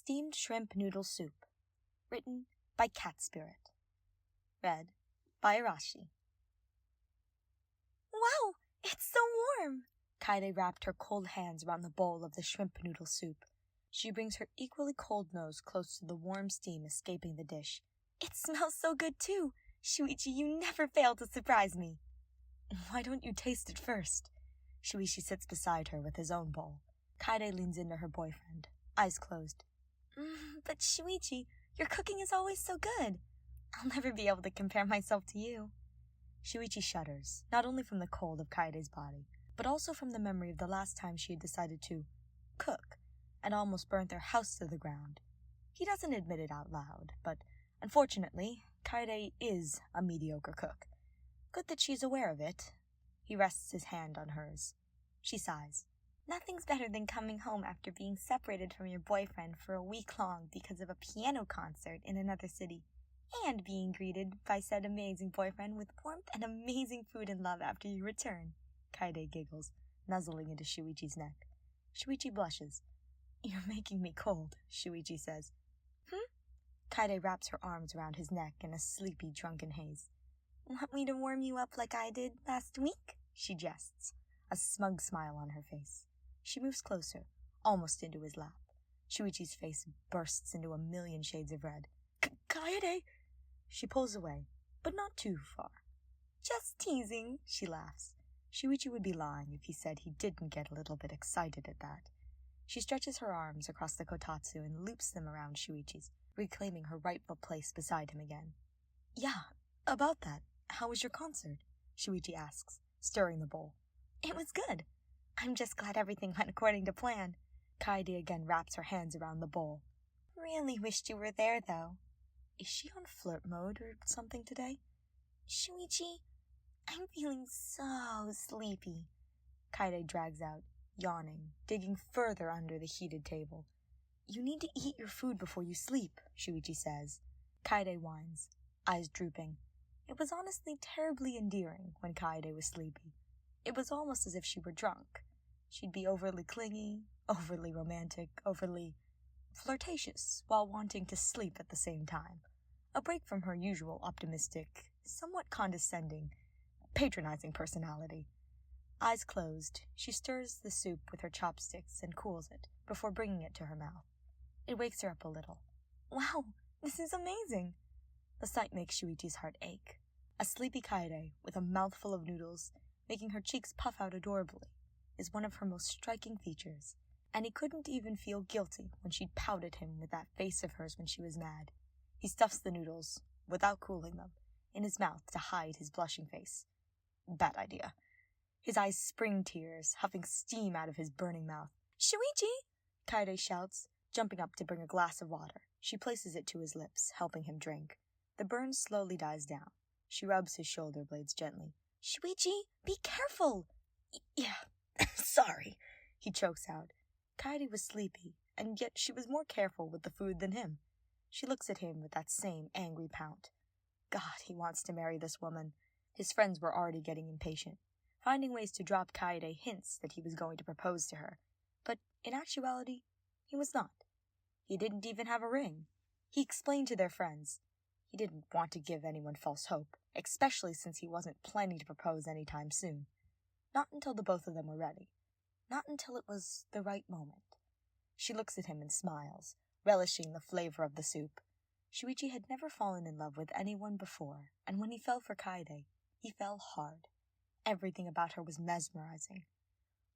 Steamed Shrimp Noodle Soup. Written by Cat Spirit. Read by Arashi. Wow, it's so warm! Kaede wrapped her cold hands around the bowl of the shrimp noodle soup. She brings her equally cold nose close to the warm steam escaping the dish. It smells so good too! Shuichi, you never fail to surprise me! Why don't you taste it first? Shuichi sits beside her with his own bowl. Kaede leans into her boyfriend, eyes closed. But Shuichi, your cooking is always so good. I'll never be able to compare myself to you. Shuichi shudders, not only from the cold of Kaede's body, but also from the memory of the last time she had decided to cook, and almost burnt their house to the ground. He doesn't admit it out loud, but unfortunately, Kaede is a mediocre cook. Good that she's aware of it. He rests his hand on hers. She sighs. Nothing's better than coming home after being separated from your boyfriend for a week long because of a piano concert in another city, and being greeted by said amazing boyfriend with warmth and amazing food and love after you return. Kaede giggles, nuzzling into Shuichi's neck. Shuichi blushes. You're making me cold, Shuichi says. Kaede wraps her arms around his neck in a sleepy, drunken haze. Want me to warm you up like I did last week? She jests, a smug smile on her face. She moves closer, almost into his lap. Shuichi's face bursts into a million shades of red. Kaede! She pulls away, but not too far. Just teasing, she laughs. Shuichi would be lying if he said he didn't get a little bit excited at that. She stretches her arms across the kotatsu and loops them around Shuichi's, reclaiming her rightful place beside him again. Yeah, about that. How was your concert? Shuichi asks, stirring the bowl. It was good. I'm just glad everything went according to plan. Kaede again wraps her hands around the bowl. Really wished you were there, though. Is she on flirt mode or something today? Shuichi, I'm feeling so sleepy. Kaede drags out, yawning, digging further under the heated table. You need to eat your food before you sleep, Shuichi says. Kaede whines, eyes drooping. It was honestly terribly endearing when Kaede was sleepy. It was almost as if she were drunk. She'd be overly clingy, overly romantic, overly flirtatious, while wanting to sleep at the same time. A break from her usual optimistic, somewhat condescending, patronizing personality. Eyes closed, she stirs the soup with her chopsticks and cools it before bringing it to her mouth. It wakes her up a little. Wow, this is amazing! The sight makes Shuichi's heart ache. A sleepy Kaede with a mouthful of noodles, making her cheeks puff out adorably, is one of her most striking features, and he couldn't even feel guilty when she'd pout at him with that face of hers when she was mad. He stuffs the noodles, without cooling them, in his mouth to hide his blushing face. Bad idea. His eyes spring tears, huffing steam out of his burning mouth. Shuichi! Kaede shouts, jumping up to bring a glass of water. She places it to his lips, helping him drink. The burn slowly dies down. She rubs his shoulder blades gently. Shuichi, be careful! Yeah, sorry, he chokes out. Kaede was sleepy, and yet she was more careful with the food than him. She looks at him with that same angry pout. God, he wants to marry this woman. His friends were already getting impatient, finding ways to drop Kaede hints that he was going to propose to her. But in actuality, he was not. He didn't even have a ring. He explained to their friends. He didn't want to give anyone false hope, especially since he wasn't planning to propose anytime soon. Not until the both of them were ready. Not until it was the right moment. She looks at him and smiles, relishing the flavor of the soup. Shuichi had never fallen in love with anyone before, and when he fell for Kaede, he fell hard. Everything about her was mesmerizing.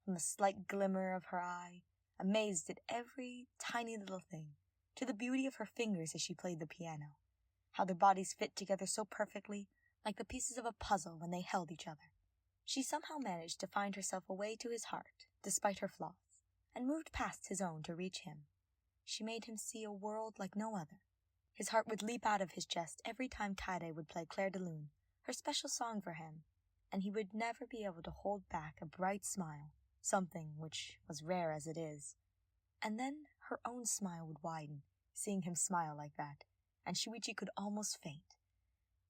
From the slight glimmer of her eye, amazed at every tiny little thing, to the beauty of her fingers as she played the piano. How their bodies fit together so perfectly, like the pieces of a puzzle when they held each other. She somehow managed to find herself a way to his heart, despite her flaws, and moved past his own to reach him. She made him see a world like no other. His heart would leap out of his chest every time Kaede would play Clair de Lune, her special song for him, and he would never be able to hold back a bright smile, something which was rare as it is. And then her own smile would widen, seeing him smile like that, and Shuichi could almost faint.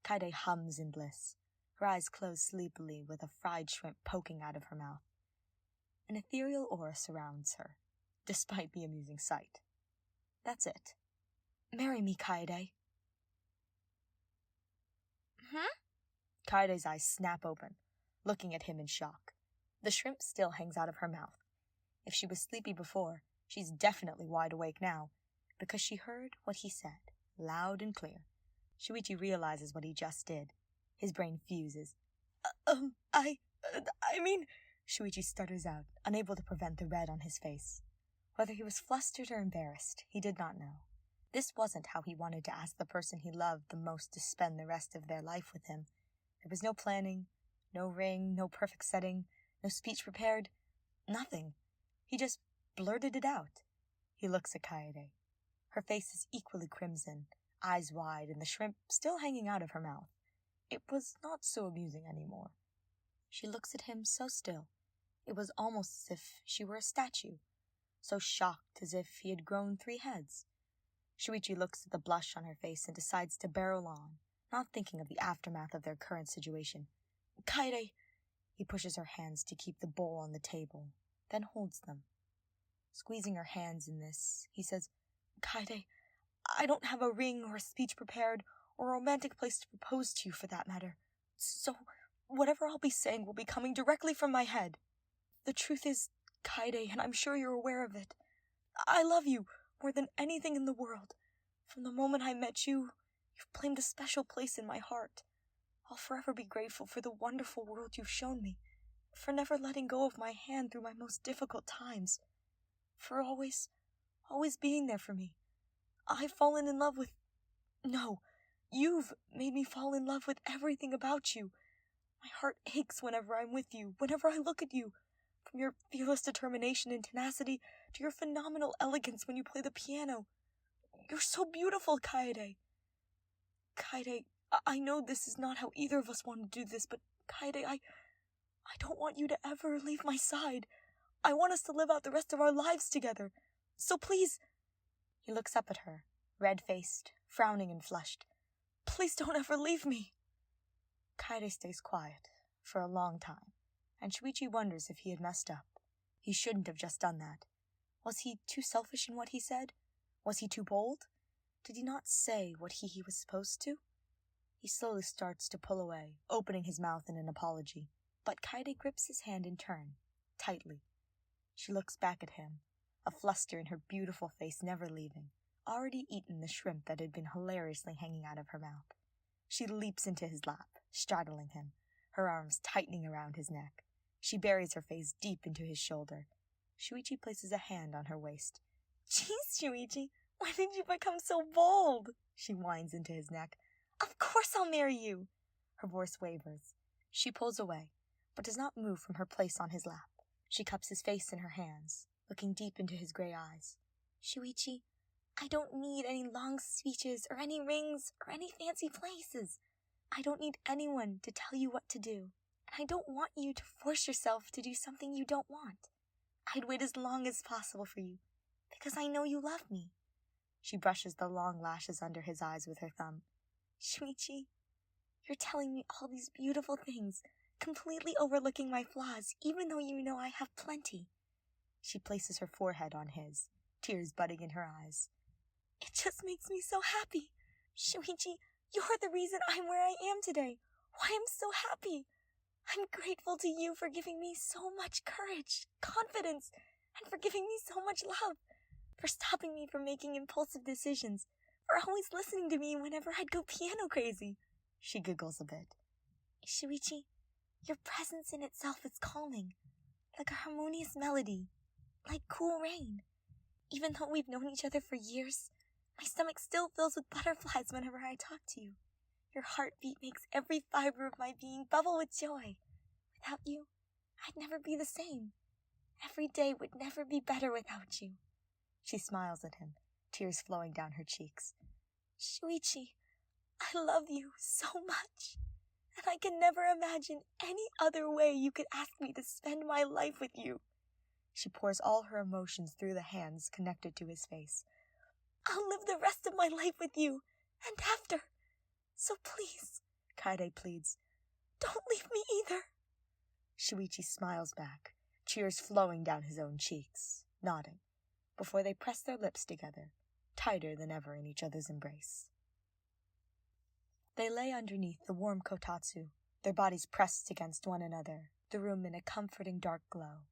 Kaede hums in bliss, her eyes closed sleepily with a fried shrimp poking out of her mouth. An ethereal aura surrounds her, despite the amusing sight. That's it. Marry me, Kaede. Kaede's eyes snap open, looking at him in shock. The shrimp still hangs out of her mouth. If she was sleepy before, she's definitely wide awake now, because she heard what he said, loud and clear. Shuichi realizes what he just did. His brain fuses. I mean... Shuichi stutters out, unable to prevent the red on his face. Whether he was flustered or embarrassed, he did not know. This wasn't how he wanted to ask the person he loved the most to spend the rest of their life with him. There was no planning, no ring, no perfect setting, no speech prepared, nothing. He just blurted it out. He looks at Kaede. Her face is equally crimson, eyes wide, and the shrimp still hanging out of her mouth. It was not so amusing anymore. She looks at him so still. It was almost as if she were a statue, so shocked as if he had grown 3 heads. Shuichi looks at the blush on her face and decides to barrel on, not thinking of the aftermath of their current situation. Kaede! He pushes her hands to keep the bowl on the table, then holds them. Squeezing her hands in this, he says, Kaede, I don't have a ring or a speech prepared, or a romantic place to propose to you for that matter. So, whatever I'll be saying will be coming directly from my head. The truth is, Kaede, and I'm sure you're aware of it, I love you more than anything in the world. From the moment I met you, you've claimed a special place in my heart. I'll forever be grateful for the wonderful world you've shown me, for never letting go of my hand through my most difficult times, for always being there for me. I've fallen in love with... No, you've made me fall in love with everything about you. My heart aches whenever I'm with you, whenever I look at you. From your fearless determination and tenacity to your phenomenal elegance when you play the piano. You're so beautiful, Kaede. Kaede, I know this is not how either of us want to do this, but Kaede, I don't want you to ever leave my side. I want us to live out the rest of our lives together. So please... He looks up at her, red-faced, frowning and flushed. Please don't ever leave me. Kaede stays quiet for a long time, and Shuichi wonders if he had messed up. He shouldn't have just done that. Was he too selfish in what he said? Was he too bold? Did he not say what he was supposed to? He slowly starts to pull away, opening his mouth in an apology, but Kaede grips his hand in turn, tightly. She looks back at him, a fluster in her beautiful face never leaving, already eaten the shrimp that had been hilariously hanging out of her mouth. She leaps into his lap, straddling him, her arms tightening around his neck. She buries her face deep into his shoulder. Shuichi places a hand on her waist. Jeez, Shuichi, why did you become so bold? She whines into his neck. Of course I'll marry you. Her voice wavers. She pulls away, but does not move from her place on his lap. She cups his face in her hands, looking deep into his gray eyes. Shuichi, I don't need any long speeches or any rings or any fancy places. I don't need anyone to tell you what to do. And I don't want you to force yourself to do something you don't want. I'd wait as long as possible for you, because I know you love me. She brushes the long lashes under his eyes with her thumb. Shuichi, you're telling me all these beautiful things, completely overlooking my flaws, even though you know I have plenty. She places her forehead on his, tears budding in her eyes. It just makes me so happy. Shuichi, you're the reason I'm where I am today. Why I'm so happy. I'm grateful to you for giving me so much courage, confidence, and for giving me so much love, for stopping me from making impulsive decisions, for always listening to me whenever I'd go piano crazy. She giggles a bit. Shuichi, your presence in itself is calming, like a harmonious melody, like cool rain. Even though we've known each other for years, my stomach still fills with butterflies whenever I talk to you. Your heartbeat makes every fiber of my being bubble with joy. Without you, I'd never be the same. Every day would never be better without you. She smiles at him, tears flowing down her cheeks. Shuichi, I love you so much, and I can never imagine any other way you could ask me to spend my life with you. She pours all her emotions through the hands connected to his face. I'll live the rest of my life with you, and after. So please, Kaede pleads, don't leave me either. Shuichi smiles back, tears flowing down his own cheeks, nodding, before they press their lips together, tighter than ever in each other's embrace. They lay underneath the warm kotatsu, their bodies pressed against one another, the room in a comforting dark glow.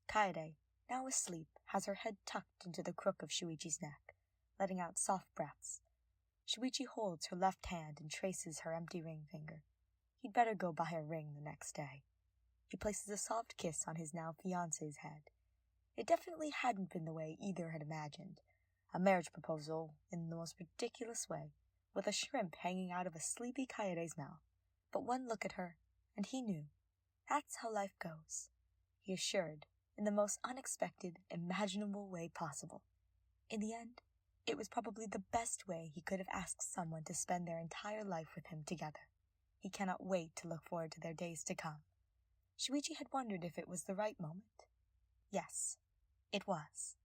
Kaede, now asleep, has her head tucked into the crook of Shuichi's neck, letting out soft breaths. Shuichi holds her left hand and traces her empty ring finger. He'd better go buy a ring the next day. He places a soft kiss on his now fiancé's head. It definitely hadn't been the way either had imagined. A marriage proposal in the most ridiculous way, with a shrimp hanging out of a sleepy Kaede's mouth. But one look at her, and he knew. That's how life goes, he assured, in the most unexpected, imaginable way possible. In the end, it was probably the best way he could have asked someone to spend their entire life with him together. He cannot wait to look forward to their days to come. Shuichi had wondered if it was the right moment. Yes, it was.